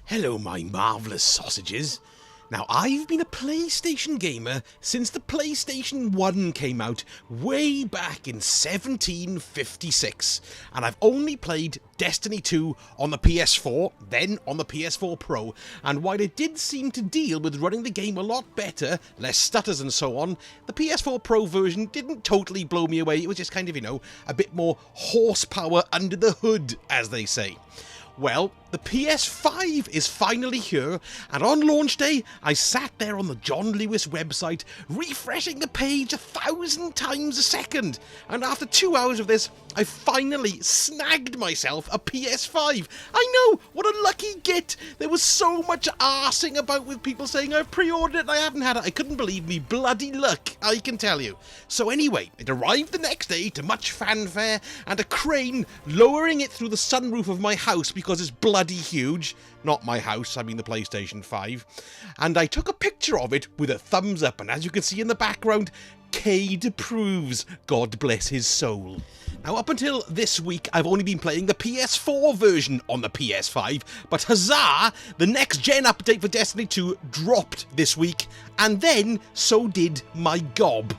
Hello, my marvellous sausages. Now, I've been a PlayStation gamer since the PlayStation 1 came out way back in 1756, and I've only played Destiny 2 on the PS4, then on the PS4 Pro, and while it did seem to deal with running the game a lot better, less stutters and so on, the PS4 Pro version didn't totally blow me away. It was just kind of, a bit more horsepower under the hood, as they say. Well, the PS5 is finally here, and on launch day, I sat there on the John Lewis website, refreshing the page 1,000 times a second, and after 2 hours of this, I finally snagged myself a PS5. I know, what a lucky git! There was so much arsing about with people saying I've pre-ordered it and I haven't had it. I couldn't believe me bloody luck, I can tell you. So anyway, it arrived the next day to much fanfare, and a crane lowering it through the sunroof of my house because it's bloody huge. Not my house, I mean the PlayStation 5. And I took a picture of it with a thumbs up, and as you can see in the background, Cade approves, God bless his soul. Now, up until this week, I've only been playing the PS4 version on the PS5, but huzzah, the Next Gen update for Destiny 2 dropped this week, and then so did my gob.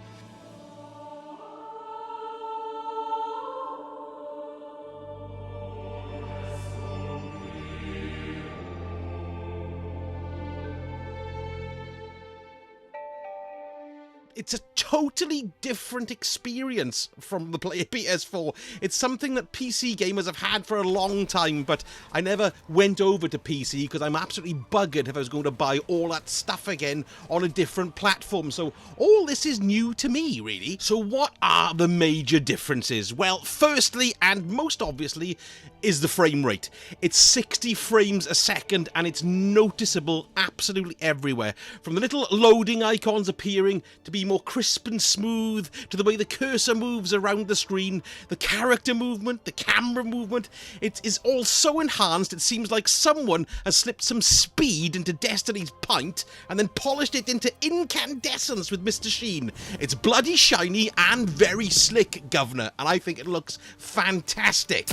It's a totally different experience from the PS4. It's something that PC gamers have had for a long time, but I never went over to PC because I'm absolutely buggered if I was going to buy all that stuff again on a different platform. So all this is new to me, really. So what are the major differences? Well, firstly, and most obviously, is the frame rate. It's 60 frames a second, and it's noticeable absolutely everywhere. From the little loading icons appearing to be more crisp and smooth, to the way the cursor moves around the screen, the character movement, the camera movement, it is all so enhanced it seems like someone has slipped some speed into Destiny's pint and then polished it into incandescence with Mr. Sheen. It's bloody shiny and very slick, governor, and I think it looks fantastic.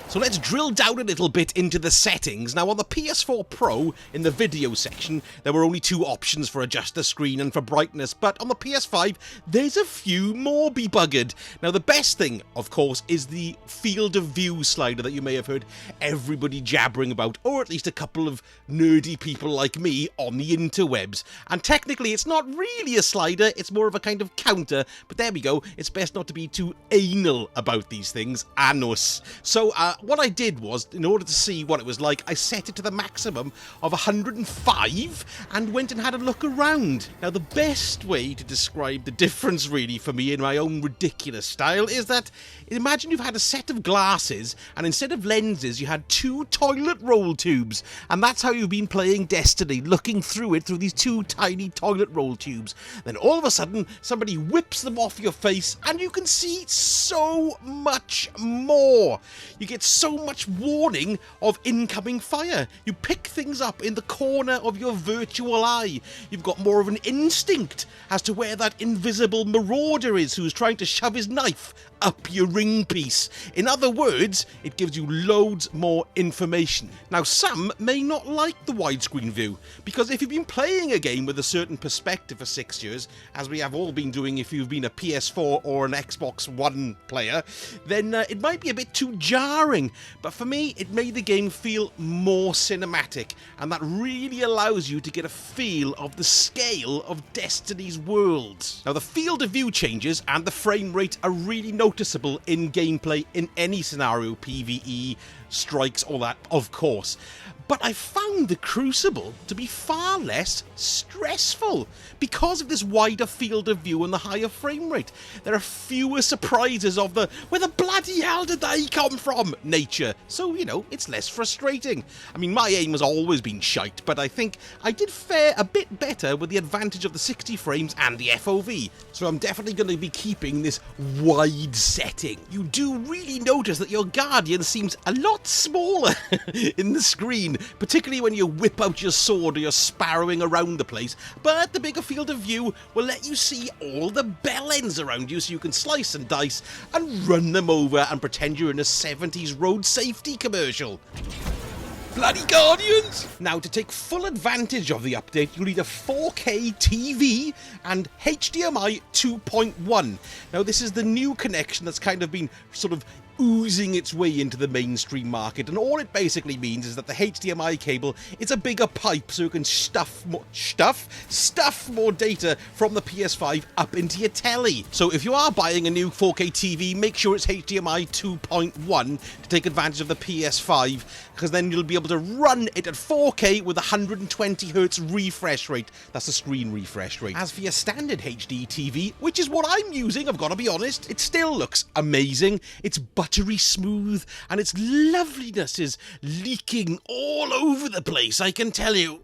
So let's drill down a little bit into the settings. Now, on the PS4 Pro, in the video section, there were only two options for adjust the screen and for brightness, but on the PS5, there's a few more be buggered. Now, the best thing, of course, is the field of view slider that you may have heard everybody jabbering about, or at least a couple of nerdy people like me on the interwebs. And technically, it's not really a slider, it's more of a kind of counter, but there we go, it's best not to be too anal about these things. Anus. So, what I did was, in order to see what it was like, I set it to the maximum of 105 and went and had a look around. Now, the best way to describe the difference, really, for me in my own ridiculous style is that, imagine you've had a set of glasses, and instead of lenses, you had two toilet roll tubes, and that's how you've been playing Destiny, looking through it through these two tiny toilet roll tubes. Then all of a sudden, somebody whips them off your face, and you can see so much more. You get so much warning of incoming fire. You pick things up in the corner of your virtual eye. You've got more of an instinct as to where that invisible marauder is who's trying to shove his knife up your ring piece. In other words, it gives you loads more information. Now, some may not like the widescreen view, because if you've been playing a game with a certain perspective for 6 years, as we have all been doing if you've been a PS4 or an Xbox One player, then it might be a bit too jarring. But for me, it made the game feel more cinematic, and that really allows you to get a feel of the scale of Destiny's worlds. Now, the field of view changes and the frame rate are really noticeable in gameplay in any scenario, PvE, strikes, all that, of course. But I found the Crucible to be far less stressful because of this wider field of view and the higher frame rate. There are fewer surprises of the "where the bloody hell did they come from" nature, so, it's less frustrating. I mean, my aim has always been shite, but I think I did fare a bit better with the advantage of the 60 frames and the FOV, so I'm definitely going to be keeping this wide setting. You do really notice that your Guardian seems a lot smaller in the screen, particularly when you whip out your sword or you're sparrowing around the place, but the bigger field of view will let you see all the bell ends around you so you can slice and dice and run them over and pretend you're in a 70s road safety commercial. Bloody Guardians! Now, to take full advantage of the update, you'll need a 4K TV and HDMI 2.1. Now, this is the new connection that's kind of been sort of oozing its way into the mainstream market, and all it basically means is that the HDMI cable is a bigger pipe so you can stuff more data from the PS5 up into your telly. So if you are buying a new 4K TV, make sure it's HDMI 2.1 to take advantage of the PS5, because then you'll be able to run it at 4K with 120Hz refresh rate. That's the screen refresh rate. As for your standard HD TV, which is what I'm using, I've got to be honest, it still looks amazing. It's buttery smooth, and its loveliness is leaking all over the place, I can tell you.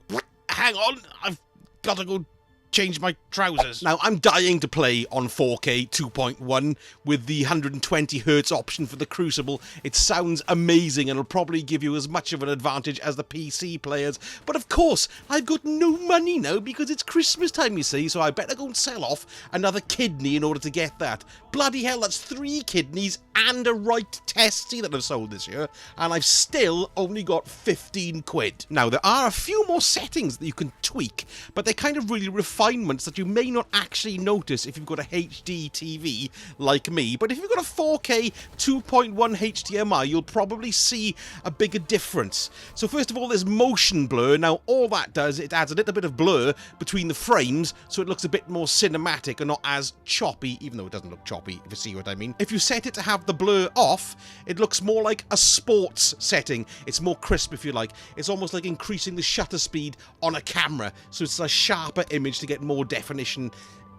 Hang on, I've got to go change my trousers. Now, I'm dying to play on 4K 2.1 with the 120Hz option for the Crucible. It sounds amazing and it'll probably give you as much of an advantage as the PC players. But of course, I've got no money now because it's Christmas time, you see, so I better go and sell off another kidney in order to get that. Bloody hell, that's 3 kidneys and a right testy that I've sold this year, and I've still only got 15 quid. Now, there are a few more settings that you can tweak, but they're kind of really refinements that you may not actually notice if you've got a HD TV like me. But if you've got a 4K 2.1 HDMI, you'll probably see a bigger difference. So first of all, there's motion blur. Now, all that does, it adds a little bit of blur between the frames, so it looks a bit more cinematic and not as choppy, even though it doesn't look choppy, if you see what I mean. If you set it to have the blur off, it looks more like a sports setting. It's more crisp, if you like. It's almost like increasing the shutter speed on a camera, so it's a sharper image to get more definition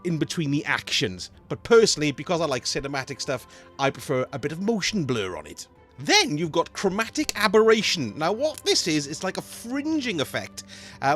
in between the actions. But personally, because I like cinematic stuff, I prefer a bit of motion blur on it. Then you've got Chromatic Aberration. Now, what this is, it's like a fringing effect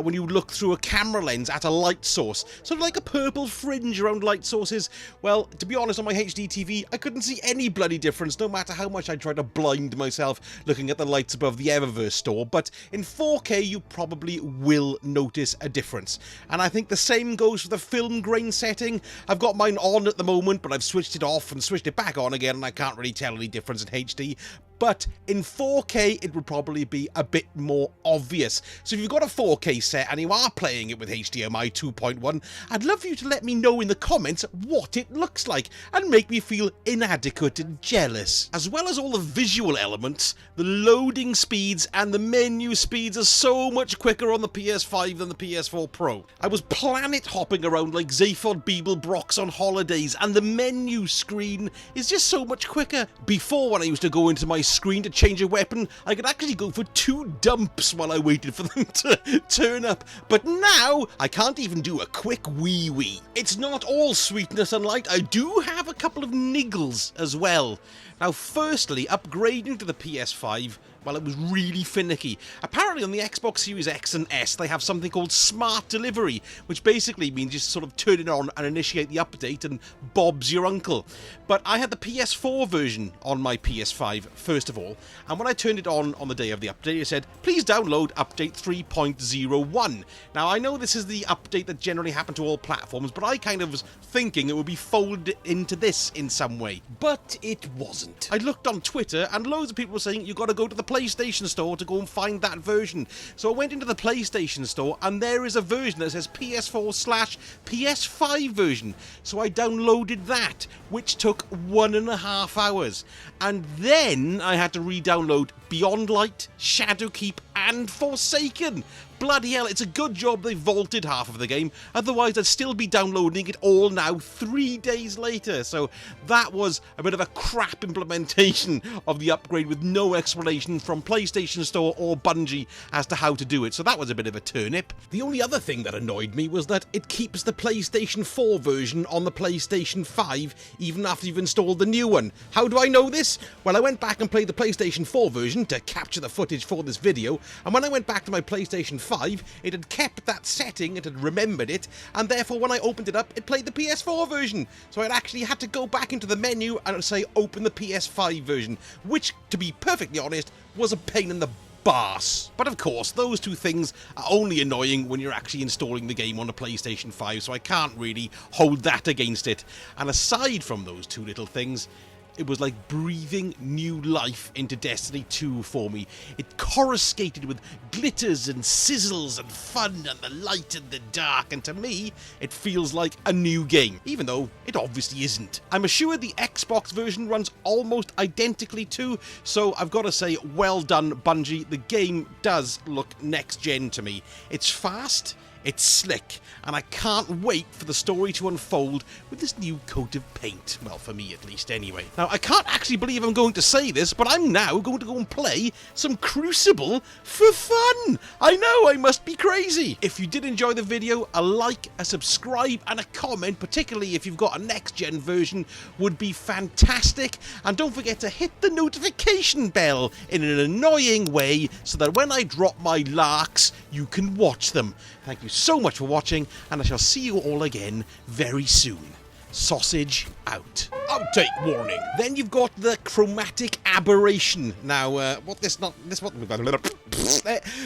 when you look through a camera lens at a light source. Sort of like a purple fringe around light sources. Well, to be honest, on my HD TV, I couldn't see any bloody difference, no matter how much I tried to blind myself looking at the lights above the Eververse store. But in 4K, you probably will notice a difference. And I think the same goes for the film grain setting. I've got mine on at the moment, but I've switched it off and switched it back on again, and I can't really tell any difference in HD. But in 4K, it would probably be a bit more obvious. So if you've got a 4K set and you are playing it with HDMI 2.1, I'd love for you to let me know in the comments what it looks like and make me feel inadequate and jealous. As well as all the visual elements, the loading speeds and the menu speeds are so much quicker on the PS5 than the PS4 Pro. I was planet hopping around like Zaphod Beeblebrox on holidays, and the menu screen is just so much quicker. Before, when I used to go into my screen to change a weapon, I could actually go for 2 dumps while I waited for them to turn up. But now, I can't even do a quick wee-wee. It's not all sweetness and light. I do have a couple of niggles as well. Now, firstly, upgrading to the PS5, well, it was really finicky. Apparently on the Xbox Series X and S, they have something called Smart Delivery, which basically means you sort of turn it on and initiate the update and Bob's your uncle. But I had the PS4 version on my PS5, first of all, and when I turned it on the day of the update, it said, please download update 3.01. Now, I know this is the update that generally happened to all platforms, but I kind of was thinking it would be folded into this in some way. But it wasn't. I looked on Twitter, and loads of people were saying, you've got to go to the PlayStation Store to go and find that version. So I went into the PlayStation Store, and there is a version that says PS4/PS5 version. So I downloaded that, which took 1.5 hours. And then I had to re-download Beyond Light, Shadowkeep, and Forsaken. Bloody hell, it's a good job they vaulted half of the game, otherwise I'd still be downloading it all now 3 days later. So that was a bit of a crap implementation of the upgrade with no explanation from PlayStation Store or Bungie as to how to do it, so that was a bit of a turnip. The only other thing that annoyed me was that it keeps the PlayStation 4 version on the PlayStation 5 even after you've installed the new one. How do I know this? Well, I went back and played the PlayStation 4 version to capture the footage for this video, and when I went back to my PlayStation 5, it had kept that setting, it had remembered it, and therefore when I opened it up, it played the PS4 version. So I'd actually had to go back into the menu and say open the PS5 version, which, to be perfectly honest, was a pain in the arse. But of course, those two things are only annoying when you're actually installing the game on a PlayStation 5, so I can't really hold that against it. And aside from those two little things, it was like breathing new life into Destiny 2 for me. It coruscated with glitters and sizzles and fun and the light and the dark, and to me, it feels like a new game, even though it obviously isn't. I'm assured the Xbox version runs almost identically too, so I've got to say, well done, Bungie. The game does look next gen to me. It's fast, it's slick, and I can't wait for the story to unfold with this new coat of paint. Well, for me at least, anyway. Now, I can't actually believe I'm going to say this, but I'm now going to go and play some Crucible for fun! I know, I must be crazy! If you did enjoy the video, a like, a subscribe, and a comment, particularly if you've got a next-gen version, would be fantastic. And don't forget to hit the notification bell in an annoying way so that when I drop my larks, you can watch them. Thank you so much for watching, and I shall see you all again very soon. Sausage out. Outtake warning. Then you've got the Chromatic Aberration. Now, what this not this what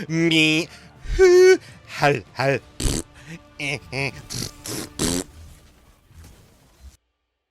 me